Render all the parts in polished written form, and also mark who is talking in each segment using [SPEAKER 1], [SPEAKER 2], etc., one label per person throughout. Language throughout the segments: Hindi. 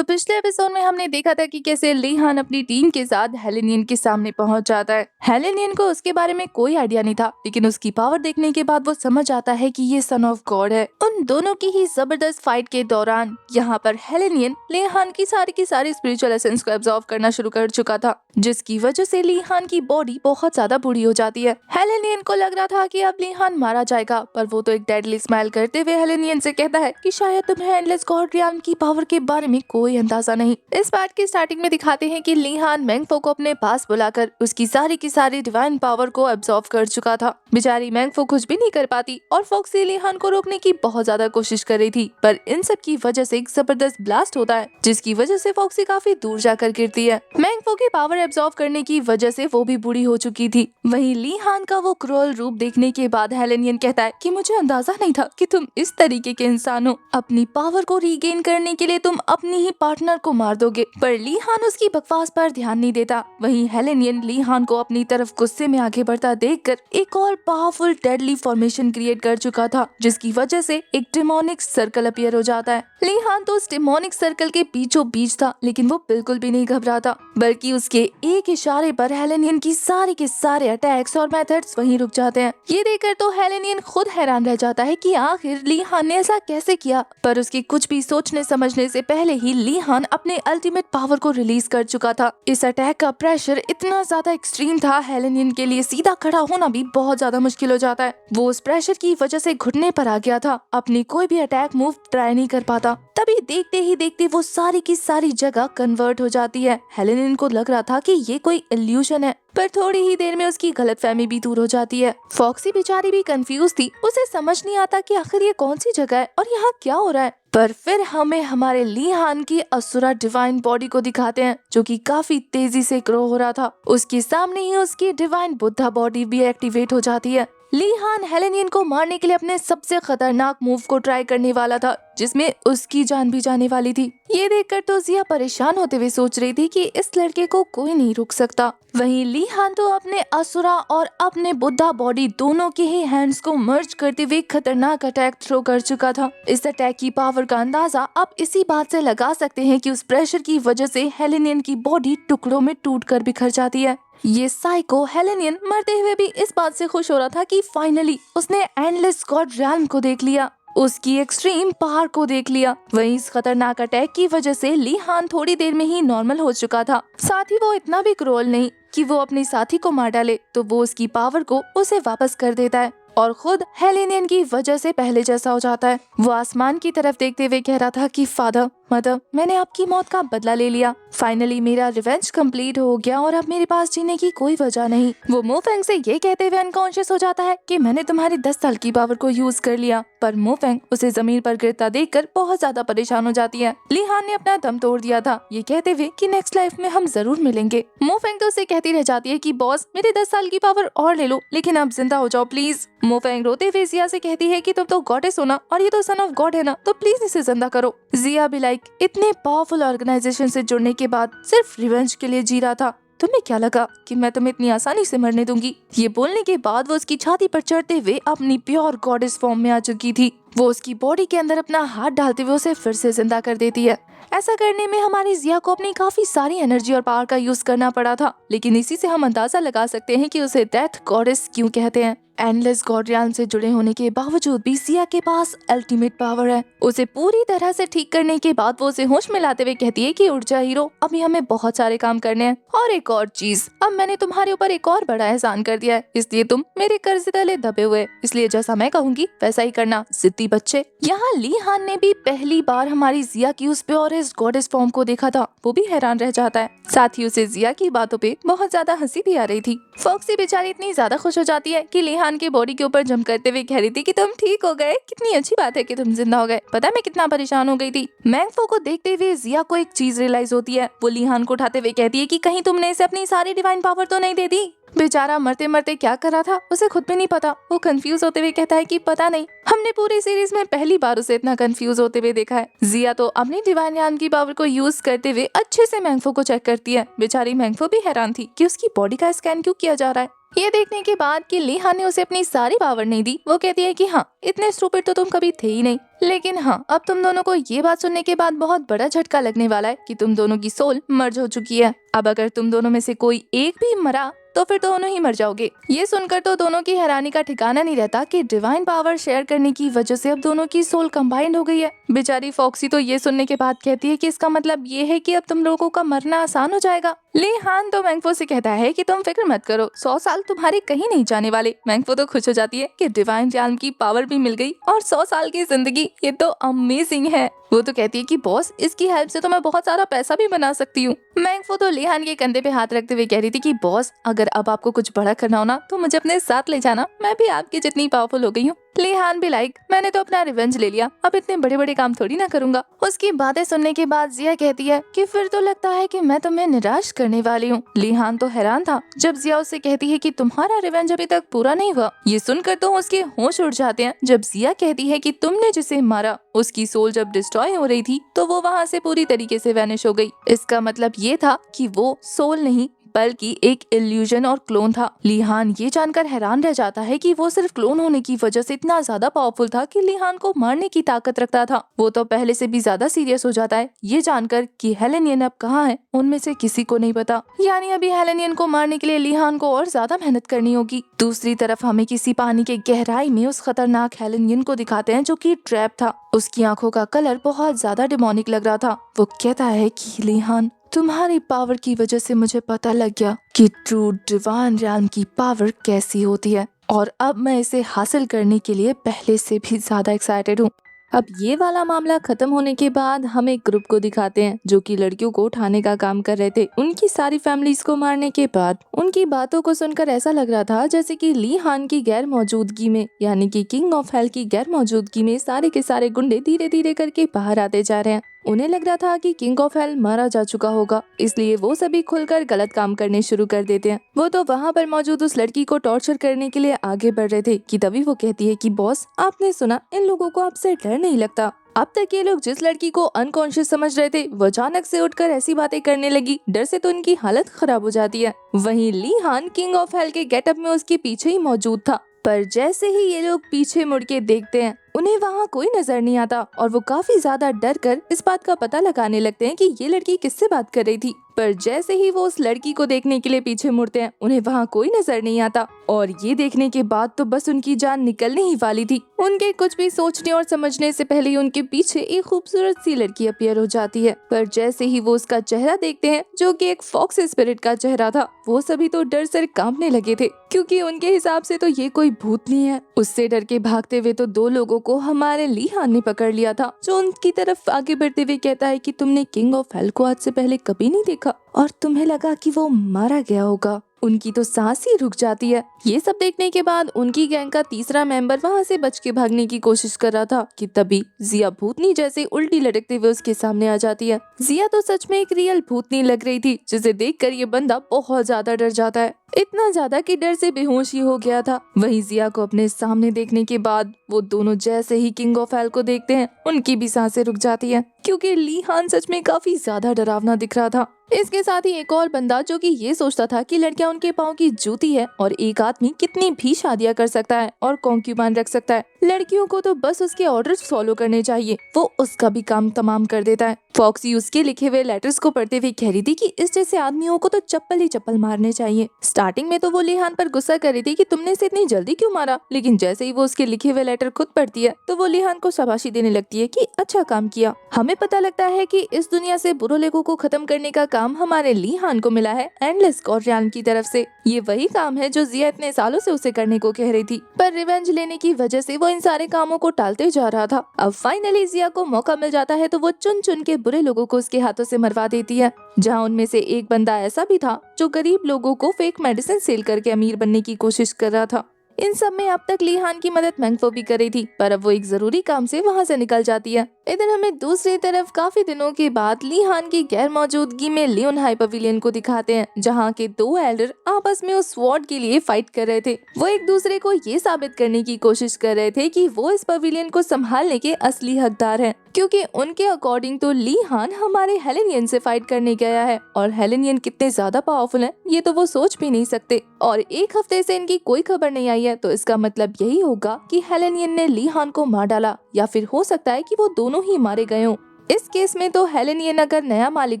[SPEAKER 1] तो पिछले एपिसोड में हमने देखा था कि कैसे लीहान अपनी टीम के साथ हेलेनियन के सामने पहुंच जाता है। हेलेनियन को उसके बारे में कोई आइडिया नहीं था, लेकिन उसकी पावर देखने के बाद वो समझ आता है कि ये सन ऑफ गॉड है। उन दोनों की ही जबरदस्त फाइट के दौरान यहाँ पर हेलेनियन लीहान की सारी स्पिरिचुअल एसेंस को एब्जॉर्ब करना शुरू कर चुका था, जिसकी वजह से लीहान की बॉडी बहुत ज्यादा बुरी हो जाती है। हेलेनियन को लग रहा था कि अब लीहान मारा जाएगा, पर वो तो एक डेडली स्माइल करते हुए हेलेनियन से कहता है कि शायद तुम्हें एंडलेस गॉड रियान की पावर के बारे में कोई अंदाजा नहीं। इस पार्ट की स्टार्टिंग में दिखाते हैं कि लीहान मैंगफो को अपने पास बुलाकर उसकी सारी डिवाइन पावर को एब्जॉर्ब कर चुका था। बेचारी मैंगफो कुछ भी नहीं कर पाती और फॉक्सी लीहान को रोकने की बहुत ज्यादा कोशिश कर रही थी, पर इन सब की वजह से एक जबरदस्त ब्लास्ट होता है, जिसकी वजह से फॉक्सी काफी दूर जाकर गिरती है। मैंगफो की पावर एब्जॉर्ब करने की वजह से वो भी बुरी हो चुकी थी। वहीं लीहान का वो क्रूअल रूप देखने के बाद हेलेनियन कहता है कि मुझे अंदाजा नहीं था कि तुम इस तरीके के इंसान हो। अपनी पावर को रीगेन करने के लिए तुम अपनी ही पार्टनर को मार दोगे। पर लीहान उसकी बकवास पर ध्यान नहीं देता। वहीं हेलेनियन लीहान को अपनी तरफ गुस्से में आगे बढ़ता देखकर एक और पावरफुल डेडली फॉर्मेशन क्रिएट कर चुका था, जिसकी वजह से एक डेमोनिक सर्कल अपीयर हो जाता है। लीहान तो उस डेमोनिक सर्कल के बीचों बीच था, लेकिन वो बिल्कुल भी नहीं घबराता, बल्कि उसके एक इशारे पर हेलेनियन की सारे के सारे अटैक्स और मेथड्स वहीं रुक जाते हैं। ये देखकर तो हेलेनियन खुद हैरान रह जाता है कि आखिर लीहान ने ऐसा कैसे किया। पर उसकी कुछ भी सोचने समझने से पहले ही लीहान अपने अल्टीमेट पावर को रिलीज कर चुका था। इस अटैक का प्रेशर इतना ज्यादा एक्सट्रीम था, हेलेनियन के लिए सीधा खड़ा होना भी बहुत ज्यादा मुश्किल हो जाता है। वो उस प्रेशर की वजह से घुटने पर आ गया था, अपनी कोई भी अटैक मूव ट्राई नहीं कर पाता। तभी देखते ही देखते वो सारी की सारी जगह कन्वर्ट हो जाती है। हेलेनियन को लग रहा था कि ये कोई इल्यूशन है, पर थोड़ी ही देर में उसकी गलतफहमी भी दूर हो जाती है। फॉक्सी बेचारी भी कंफ्यूज थी, उसे समझ नहीं आता कि आखिर ये कौन सी जगह है और यहाँ क्या हो रहा है। पर फिर हमें हमारे लीहान की असुरा डिवाइन बॉडी को दिखाते हैं, जो कि काफी तेजी से ग्रो हो रहा था। उसके सामने ही उसकी डिवाइन बुद्धा बॉडी भी एक्टिवेट हो जाती है। लीहान हेलेनियन को मारने के लिए अपने सबसे खतरनाक मूव को ट्राई करने वाला था, जिसमें उसकी जान भी जाने वाली थी। ये देखकर तो जिया परेशान होते हुए सोच रही थी कि इस लड़के को कोई नहीं रोक सकता। वहीं लीहान तो अपने असुरा और अपने बुद्धा बॉडी दोनों के ही हैंड्स को मर्ज करते हुए खतरनाक अटैक थ्रो कर चुका था। इस अटैक की पावर का अंदाजा आप इसी बात से लगा सकते हैं कि उस प्रेशर की वजह से हेलेनियन की बॉडी टुकड़ों में टूटकर बिखर जाती है। ये साइको हेलेनियन मरते हुए भी इस बात से खुश हो रहा था कि फाइनली उसने एंडलेस गॉड रियल्म को देख लिया, उसकी एक्सट्रीम पावर को देख लिया। वहीं इस खतरनाक अटैक की वजह से लीहान थोड़ी देर में ही नॉर्मल हो चुका था। साथ ही वो इतना भी क्रूअल नहीं कि वो अपने साथी को मार डाले, तो वो उसकी पावर को उसे वापस कर देता है और खुद हेलेनियन की वजह से पहले जैसा हो जाता है। वो आसमान की तरफ देखते हुए कह रहा था कि फादर मदर, मैंने आपकी मौत का बदला ले लिया। फाइनली मेरा रिवेंज कंप्लीट हो गया और अब मेरे पास जीने की कोई वजह नहीं। वो मोफेंग से ये कहते हुए अनकॉन्शियस हो जाता है कि मैंने तुम्हारी 10 साल की पावर को यूज कर लिया। पर मोफेंग उसे जमीन पर गिरता देखकर बहुत ज्यादा परेशान हो जाती है। लीहान ने अपना दम तोड़ दिया था, ये कहते हुए कि नेक्स्ट लाइफ में हम जरूर मिलेंगे। मोफेंग तो उसे कहती रह जाती है कि बॉस मेरे 10 साल की पावर और ले लो, लेकिन अब जिंदा हो जाओ प्लीज। मोफेंग रोते हुए जिया से कहती है कि तुम तो गॉडेस हो ना, और ये तो सन ऑफ गॉड है ना, तो प्लीज इसे जिंदा करो। जिया भी लाइक इतने पावरफुल ऑर्गेनाइजेशन से जुड़ने के बाद सिर्फ रिवेंज के लिए जी रहा था, तुम्हें क्या लगा कि मैं तुम्हें इतनी आसानी से मरने दूंगी। ये बोलने के बाद वो उसकी छाती पर चढ़ते हुए अपनी प्योर गॉडेस फॉर्म में आ चुकी थी। वो उसकी बॉडी के अंदर अपना हाथ डालते हुए उसे फिर से जिंदा कर देती है। ऐसा करने में हमारी जिया को अपनी काफी सारी एनर्जी और पावर का यूज करना पड़ा था, लेकिन इसी से हम अंदाजा लगा सकते हैं कि उसे डेथ गॉडेस क्यों कहते हैं। एंडलेस गॉड रियल्म से जुड़े होने के बावजूद भी जिया के पास अल्टीमेट पावर है। उसे पूरी तरह से ठीक करने के बाद वो उसे होश में लाते हुए कहती है कि उठ जा हीरो, अभी हमें बहुत सारे काम करने हैं। और एक और चीज, अब मैंने तुम्हारे ऊपर एक और बड़ा एहसान कर दिया है, इसलिए तुम मेरे कर्ज तले दबे हुए, इसलिए जैसा मैं कहूंगी वैसा ही करना, जिद्दी बच्चे। यहाँ लीहान ने भी पहली बार हमारी जिया की उस प्योरेस्ट गॉडेस फॉर्म को देखा था, वो भी हैरान रह जाता है। साथ ही उसे जिया की बातों पे बहुत ज्यादा हंसी भी आ रही थी। फॉक्सी बेचारी इतनी ज्यादा खुश हो जाती है कि लीहान की बॉडी के ऊपर जंप करते हुए कह रही थी कि तुम ठीक हो गए, कितनी अच्छी बात है कि तुम जिंदा हो गए, पता है मैं कितना परेशान हो गई थी। मैंगफो को देखते हुए जिया को एक चीज रियलाइज होती है। वो लीहान को उठाते हुए कहती है कि कहीं तुमने इसे अपनी सारी डिवाइन पावर तो नहीं दे दी। बेचारा मरते मरते क्या कर रहा था उसे खुद भी नहीं पता। वो कंफ्यूज होते हुए कहता है कि पता नहीं, हमने पूरी सीरीज में पहली बार उसे इतना कंफ्यूज होते हुए देखा है। जिया तो अपनी डिवाइन यान की पावर को यूज करते हुए अच्छे से मैंगफो को चेक करती है। बेचारी मैंगफो भी हैरान थी कि उसकी बॉडी का स्कैन क्यों किया जा रहा है। ये देखने के बाद कि लीहान ने उसे अपनी सारी पावर नहीं दी, वो कहती है कि हाँ, इतने स्टूपिड तो तुम कभी थे ही नहीं। लेकिन हाँ, अब तुम दोनों को ये बात सुनने के बाद बहुत बड़ा झटका लगने वाला है कि तुम दोनों की सोल मर्ज हो चुकी है। अब अगर तुम दोनों में से कोई एक भी मरा तो फिर दोनों ही मर जाओगे। ये सुनकर तो दोनों की हैरानी का ठिकाना नहीं रहता कि डिवाइन पावर शेयर करने की वजह से अब दोनों की सोल कंबाइंड हो गई है। बेचारी फॉक्सी तो ये सुनने के बाद कहती है कि इसका मतलब ये है कि अब तुम लोगों का मरना आसान हो जाएगा। लीहान तो मैंगफो से कहता है कि तुम फिक्र मत करो, 100 साल तुम्हारे कहीं नहीं जाने वाले। मैंगफो तो खुश हो जाती है कि डिवाइन रियल्म की पावर भी मिल गई और 100 साल की जिंदगी, ये तो अमेजिंग है। वो तो कहती है कि बॉस, इसकी हेल्प से तो मैं बहुत सारा पैसा भी बना सकती हूँ। मैंगफो तो लीहान के कंधे पे हाथ रखते हुए कह रही थी कि बॉस, अगर अब आपको कुछ बड़ा करना हो ना तो मुझे अपने साथ ले जाना, मैं भी आपकी जितनी पावरफुल हो गई हूँ। लीहान भी लाइक, मैंने तो अपना रिवेंज ले लिया, अब इतने बड़े बड़े काम थोड़ी ना करूंगा। उसकी बातें सुनने के बाद जिया कहती है कि फिर तो लगता है कि मैं तुम्हें निराश करने वाली हूँ। लीहान तो हैरान था जब जिया उससे कहती है कि तुम्हारा रिवेंज अभी तक पूरा नहीं हुआ। ये सुनकर तो उसके होश उड़ जाते हैं जब जिया कहती है कि तुमने जिसे मारा उसकी सोल जब डिस्ट्रॉय हो रही थी तो वो वहाँ से पूरी तरीके से वैनिश हो गई। इसका मतलब ये था कि वो सोल नहीं बल्कि एक इल्यूजन और क्लोन था। लीहान ये जानकर हैरान रह जाता है कि वो सिर्फ क्लोन होने की वजह से इतना ज्यादा पावरफुल था कि लीहान को मारने की ताकत रखता था। वो तो पहले से भी ज्यादा सीरियस हो जाता है ये जानकर कि हेलेनियन अब कहाँ है, उनमें से किसी को नहीं पता। यानी अभी हेलेनियन को मारने के लिए लीहान को और ज्यादा मेहनत करनी होगी। दूसरी तरफ हमें किसी पानी के गहराई में उस खतरनाक हेलेनियन को दिखाते हैं जो कि ट्रैप था। उसकी आंखों का कलर बहुत ज्यादा डिमोनिक लग रहा था। वो कहता है कि लीहान, तुम्हारी पावर की वजह से मुझे पता लग गया कि ट्रू डिवाइन रियल्म की पावर कैसी होती है और अब मैं इसे हासिल करने के लिए पहले से भी ज्यादा एक्साइटेड हूँ। अब ये वाला मामला खत्म होने के बाद हम एक ग्रुप को दिखाते हैं जो कि लड़कियों को उठाने का काम कर रहे थे। उनकी सारी फैमिलीज को मारने के बाद उनकी बातों को सुनकर ऐसा लग रहा था जैसे कि लीहान की गैर मौजूदगी में, यानी कि किंग ऑफ हेल की गैर मौजूदगी में सारे के सारे गुंडे धीरे धीरे करके बाहर आते जा रहे हैं। उन्हें लग रहा था कि किंग ऑफ हेल मारा जा चुका होगा, इसलिए वो सभी खुलकर गलत काम करने शुरू कर देते हैं। वो तो वहाँ पर मौजूद उस लड़की को टॉर्चर करने के लिए आगे बढ़ रहे थे कि तभी वो कहती है कि बॉस, आपने सुना, इन लोगों को आपसे डर नहीं लगता। अब तक ये लोग जिस लड़की को अनकॉन्शियस समझ रहे थे वो अचानक से उठकर ऐसी बातें करने लगी, डर से तो उनकी हालत खराब हो जाती है। वहीं लीहान किंग ऑफ हेल के गेटअप में उसके पीछे ही मौजूद था, पर जैसे ही ये लोग पीछे मुड़ के देखते हैं उन्हें वहाँ कोई नजर नहीं आता और वो काफी ज्यादा डर कर इस बात का पता लगाने लगते हैं कि ये लड़की किससे बात कर रही थी। पर जैसे ही वो उस लड़की को देखने के लिए पीछे मुड़ते हैं उन्हें वहाँ कोई नजर नहीं आता और ये देखने के बाद तो बस उनकी जान निकलने ही वाली थी। उनके कुछ भी सोचने और समझने से पहले ही उनके पीछे एक खूबसूरत सी लड़की अपीयर हो जाती है। पर जैसे ही वो उसका चेहरा देखते हैं जो कि एक फॉक्स स्पिरिट का चेहरा था, वो सभी तो डर से कांपने लगे थे क्योंकि उनके हिसाब से तो ये कोई भूत नहीं है। उससे डर के भागते हुए तो दो लोगों को हमारे लीहान ने पकड़ लिया था, जो उनकी तरफ आगे बढ़ते हुए कहता है कि तुमने किंग ऑफ हेल को आज से पहले कभी नहीं देखा और तुम्हें लगा कि वो मारा गया होगा। उनकी तो सांस ही रुक जाती है। ये सब देखने के बाद उनकी गैंग का तीसरा मेंबर वहाँ से बच के भागने की कोशिश कर रहा था कि तभी जिया भूतनी जैसे उल्टी लटकते हुए उसके सामने आ जाती है। जिया तो सच में एक रियल भूतनी लग रही थी, जिसे देखकर ये बंदा बहुत ज्यादा डर जाता है, इतना ज्यादा कि डर से बेहोश ही हो गया था। वहीं जिया को अपने सामने देखने के बाद वो दोनों जैसे ही किंग ऑफ हेल को देखते हैं उनकी भी सांसें रुक जाती है क्योंकि लीहान सच में काफी ज्यादा डरावना दिख रहा था। इसके साथ ही एक और बंदा जो कि ये सोचता था कि लड़कियां उनके पाँव की जूती है और एक आदमी कितनी भी शादियां कर सकता है और कॉन्क्यूबाइन रख सकता है, लड़कियों को तो बस उसके ऑर्डर्स फॉलो करने चाहिए, वो उसका भी काम तमाम कर देता है। फॉक्सी उसके लिखे हुए लेटर्स को पढ़ते हुए कह रही थी कि इस जैसे आदमियों को तो चप्पल ही चप्पल मारने चाहिए। स्टार्टिंग में तो वो लीहान पर गुस्सा कर रही थी कि तुमने इसे इतनी जल्दी क्यों मारा, लेकिन जैसे ही वो उसके लिखे हुए लेटर खुद पढ़ती है तो वो लीहान को शाबाशी देने लगती है कि अच्छा काम किया। हमें पता लगता है कि इस दुनिया से बुरे लोगों को खत्म करने का काम हमारे लीहान को मिला है एंडलेस गॉड रियल्म की तरफ से। ये वही काम है जो जिया इतने सालों से उसे करने को कह रही थी, पर रिवेंज लेने की वजह से वो इन सारे कामों को टालते जा रहा था। अब फाइनली जिया को मौका मिल जाता है तो वो चुन चुन के बुरे लोगों को उसके हाथों से मरवा देती है, जहाँ उनमें से एक बंदा ऐसा भी था जो गरीब लोगों को फेक मेडिसिन सेल करके अमीर बनने की कोशिश कर रहा था। इन सब में अब तक ली हान की मदद मैंगफो भी कर रही थी, पर अब वो एक जरूरी काम से वहाँ से निकल जाती है। इधर हमें दूसरी तरफ काफी दिनों के बाद ली हान की गैर मौजूदगी में लियोन हाई पवेलियन को दिखाते हैं, जहाँ के दो एल्डर आपस में उस स्वॉर्ड के लिए फाइट कर रहे थे। वो एक दूसरे को ये साबित करने की कोशिश कर रहे थे कि वो इस पवेलियन को संभालने के असली हकदार हैं, क्योंकि उनके अकॉर्डिंग तो ली हान हमारे हेलेनियन से फाइट करने गया है, और हेलेनियन कितने ज्यादा पावरफुल हैं ये तो वो सोच भी नहीं सकते। और एक हफ्ते से इनकी कोई खबर नहीं आई है, तो इसका मतलब यही होगा कि हेलेनियन ने ली हान को मार डाला, या फिर हो सकता है कि वो दोनों ही मारे गए हों। इस केस में तो हेलेनियन अगर नया मालिक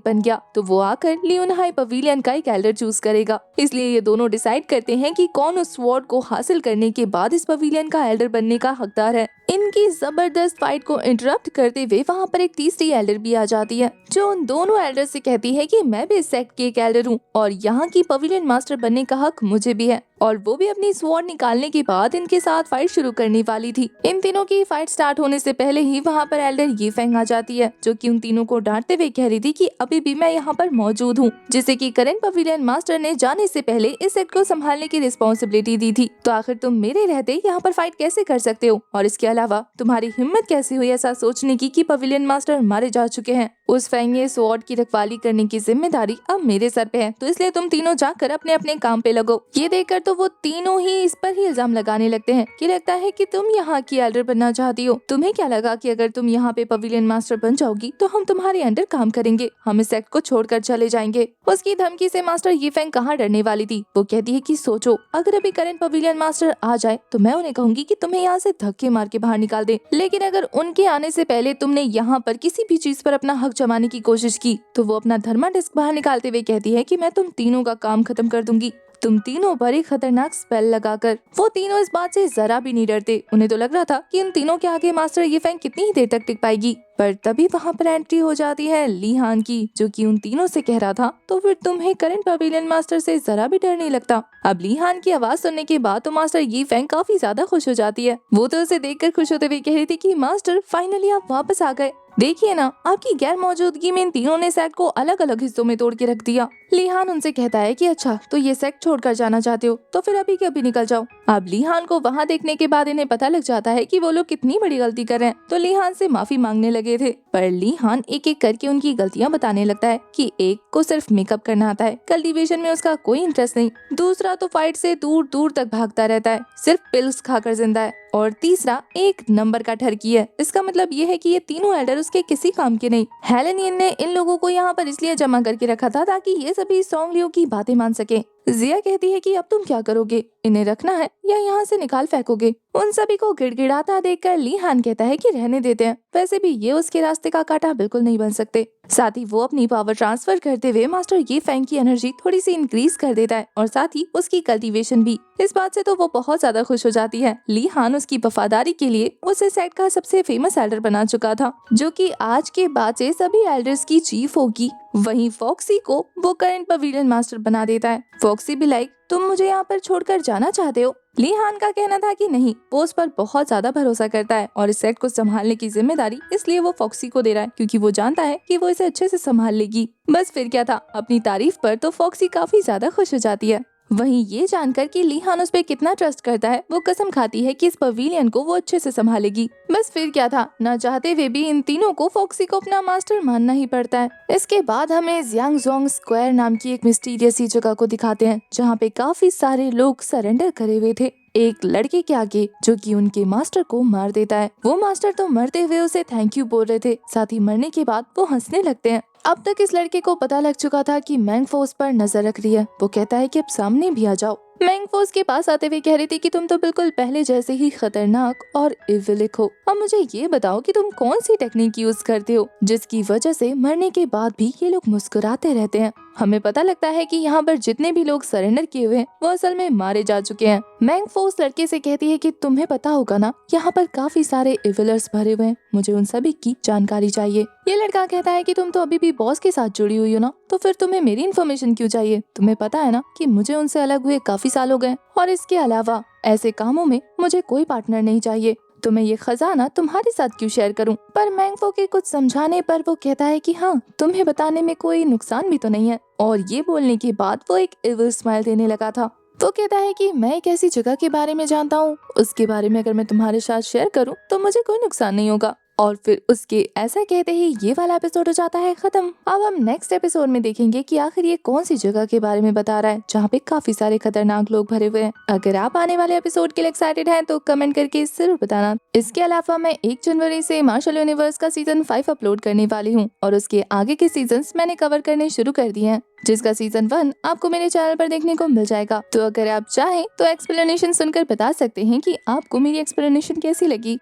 [SPEAKER 1] बन गया तो वो आकर लियोन हाई पवेलियन का एक एल्डर चूज करेगा। इसलिए ये दोनों डिसाइड करते हैं कि कौन उस स्वॉर्ड को हासिल करने के बाद इस पवेलियन का एल्डर बनने का हकदार है। इनकी जबरदस्त फाइट को इंटरप्ट करते हुए वहाँ पर एक तीसरी एल्डर भी आ जाती है, जो उन दोनों एल्डर से कहती है कि मैं भी इस सेक्ट की एक एल्डर हूँ और यहाँ की पवेलियन मास्टर बनने का हक मुझे भी है। और वो भी अपनी स्वॉर्ड निकालने के बाद इनके साथ फाइट शुरू करने वाली थी। इन तीनों की फाइट स्टार्ट होने से पहले ही वहाँ पर एल्डर ये फेंग आ जाती है, जो कि उन तीनों को डांटते हुए कह रही थी कि अभी भी मैं यहाँ पर मौजूद हूँ, जिसे कि करंट पवेलियन मास्टर ने जाने से पहले इस सेट को संभालने की रिस्पॉन्सिबिलिटी दी थी। तो आखिर तुम मेरे रहते यहाँ पर फाइट कैसे कर सकते हो, और इसके अलावा तुम्हारी हिम्मत कैसे हुई ऐसा सोचने की कि पवेलियन मास्टर मारे जा चुके हैं। उस फेंगे स्वॉर्ड की रखवाली करने की जिम्मेदारी अब मेरे सर पे है, तो इसलिए तुम तीनों जाकर अपने अपने काम पे लगो। ये देखकर तो वो तीनों ही इस पर ही इल्जाम लगाने लगते हैं कि लगता है कि तुम यहाँ की एल्डर बनना चाहती हो। तुम्हें क्या लगा कि अगर तुम यहाँ पे पवेलियन मास्टर बन जाओगी तो हम तुम्हारे अंडर काम करेंगे, हम इस सेक्ट को छोड़कर चले जाएंगे। उसकी धमकी से मास्टर ये फेंग कहाँ डरने वाली थी। वो कहती है कि सोचो, अगर अभी करंट पवेलियन मास्टर आ जाए तो मैं उन्हें कहूंगी कि तुम्हें यहाँ से धक्के मार के बाहर निकाल दे, लेकिन अगर उनके आने से पहले तुमने यहाँ पर किसी भी चीज पर अपना हक जमाने की कोशिश की तो वो अपना धर्मा डिस्क बाहर निकालते हुए कहती है कि मैं तुम तीनों का काम खत्म कर दूंगी। तुम तीनों पर एक खतरनाक स्पेल लगाकर। वो तीनों इस बात से जरा भी नहीं डरते। उन्हें तो लग रहा था कि इन तीनों के आगे मास्टर ये फेंग कितनी ही देर तक टिक पाएगी, पर तभी वहाँ पर एंट्री हो जाती है ली हान की, जो कि उन तीनों से कह रहा था तो फिर तुम्हें करंट पवेलियन मास्टर से जरा भी डर नहीं लगता। अब ली हान की आवाज सुनने के बाद तो मास्टर ये फेंग काफी ज्यादा खुश हो जाती है। वो तो उसे देखकर खुश होते हुए कह रही थी कि मास्टर फाइनली आप वापस आ गए। देखिए ना, आपकी गैर मौजूदगी में इन तीनों ने सेट को अलग अलग हिस्सों में तोड़ के रख दिया। ली हान उनसे कहता है कि अच्छा तो ये सेट छोड़कर जाना चाहते हो तो फिर अभी के अभी निकल जाओ। अब ली हान को वहाँ देखने के बाद इन्हें पता लग जाता है कि वो लोग कितनी बड़ी गलती कर रहे हैं, तो ली हान से माफी मांगने लगे थे। पर ली हान एक एक करके उनकी गलतियाँ बताने लगता है कि एक को सिर्फ मेकअप करना आता है, कल्टीवेशन में उसका कोई इंटरेस्ट नहीं, दूसरा तो फाइट से दूर दूर तक भागता रहता है, सिर्फ पिल्स खाकर जिंदा है, और तीसरा एक नंबर का ठरकी है। इसका मतलब ये है कि ये तीनों एल्डर उसके किसी काम के नहीं। हेलेनियन ने इन लोगों को यहाँ पर इसलिए जमा करके रखा था ताकि ये सभी सॉन्गलियो की बातें मान सके। जिया कहती है कि अब तुम क्या करोगे, इन्हें रखना है या यहाँ से निकाल फेंकोगे। उन सभी को गिड़गिड़ाता देखकर ली हान कहता है कि रहने देते हैं, वैसे भी ये उसके रास्ते का कांटा बिल्कुल नहीं बन सकते। साथ ही वो अपनी पावर ट्रांसफर करते हुए मास्टर ये फेंग की एनर्जी थोड़ी सी इंक्रीज कर देता है, और साथ ही उसकी कल्टीवेशन भी। इस बात से तो वो बहुत ज्यादा खुश हो जाती है। ली हान उसकी वफादारी के लिए उसे सेट का सबसे फेमस एल्डर बना चुका था, जो कि आज के बाद से सभी एल्डर्स की चीफ होगी। वहीं फॉक्सी को वो करंट पवेलियन मास्टर बना देता है। फॉक्सी भी लाइक, तुम मुझे यहाँ पर छोड़कर जाना चाहते हो। ली हान का कहना था कि नहीं, वो उस पर बहुत ज्यादा भरोसा करता है और इस सेट को संभालने की जिम्मेदारी इसलिए वो फॉक्सी को दे रहा है, क्योंकि वो जानता है कि वो इसे अच्छे से संभाल लेगी। बस फिर क्या था, अपनी तारीफ पर तो फॉक्सी काफी ज्यादा खुश हो जाती है। वहीं ये जानकर कि ली हान उस पे कितना ट्रस्ट करता है, वो कसम खाती है कि इस पवेलियन को वो अच्छे से संभालेगी। बस फिर क्या था, ना चाहते हुए भी इन तीनों को फॉक्सी को अपना मास्टर मानना ही पड़ता है। इसके बाद हमें ज़ियांगज़ोंग स्क्वायर नाम की एक मिस्टीरियस सी जगह को दिखाते हैं, जहाँ पे काफी सारे लोग सरेंडर करे हुए थे एक लड़के के आगे, जो कि उनके मास्टर को मार देता है। वो मास्टर तो मरते हुए उसे थैंक यू बोल रहे थे, साथ ही मरने के बाद वो हंसने लगते हैं। अब तक इस लड़के को पता लग चुका था कि मैंगफो उस पर नजर रख रही है। वो कहता है कि अब सामने भी आ जाओ। मैंगफो उसके पास आते हुए कह रही थी कि तुम तो बिल्कुल पहले जैसे ही खतरनाक और इविलिक हो। अब मुझे ये बताओ कि तुम कौन सी टेक्निक यूज करते हो जिसकी वजह से मरने के बाद भी ये लोग मुस्कुराते रहते हैं। हमें पता लगता है कि यहाँ पर जितने भी लोग सरेंडर किए हुए हैं वो असल में मारे जा चुके हैं। मैंगफो उस लड़के से कहती है कि तुम्हें पता होगा ना, यहाँ पर काफी सारे इविलर्स भरे हुए हैं, मुझे उन सभी की जानकारी चाहिए। ये लड़का कहता है कि तुम तो अभी भी बॉस के साथ जुड़ी हुई हो ना, तो फिर तुम्हें मेरी इन्फॉर्मेशन क्यों चाहिए? तुम्हें पता है ना कि मुझे उनसे अलग हुए काफी साल हो गए, और इसके अलावा ऐसे कामों में मुझे कोई पार्टनर नहीं चाहिए, तो मैं ये खजाना तुम्हारे साथ क्यों शेयर करूं? पर मैंगफो के कुछ समझाने पर वो कहता है कि हाँ, तुम्हें बताने में कोई नुकसान भी तो नहीं है। और ये बोलने के बाद वो एक इविल स्माइल देने लगा था। वो कहता है कि मैं एक ऐसी जगह के बारे में जानता हूँ, उसके बारे में अगर मैं तुम्हारे साथ शेयर करूँ तो मुझे कोई नुकसान नहीं होगा। और फिर उसके ऐसा कहते ही ये वाला एपिसोड हो जाता है खत्म। अब हम नेक्स्ट एपिसोड में देखेंगे कि आखिर ये कौन सी जगह के बारे में बता रहा है जहाँ पे काफी सारे खतरनाक लोग भरे हुए हैं। अगर आप आने वाले एपिसोड के लिए एक्साइटेड हैं तो कमेंट करके जरूर बताना। इसके अलावा मैं 1 जनवरी से मार्शल यूनिवर्स का सीजन 5 अपलोड करने वाली हूँ और उसके आगे के सीजन्स मैंने कवर करने शुरू कर दिए हैं, जिसका सीजन 1 आपको मेरे चैनल पर देखने को मिल जाएगा। तो अगर आप चाहें तो एक्सप्लेनेशन सुनकर बता सकते हैं कि आपको मेरी एक्सप्लेनेशन कैसी लगी।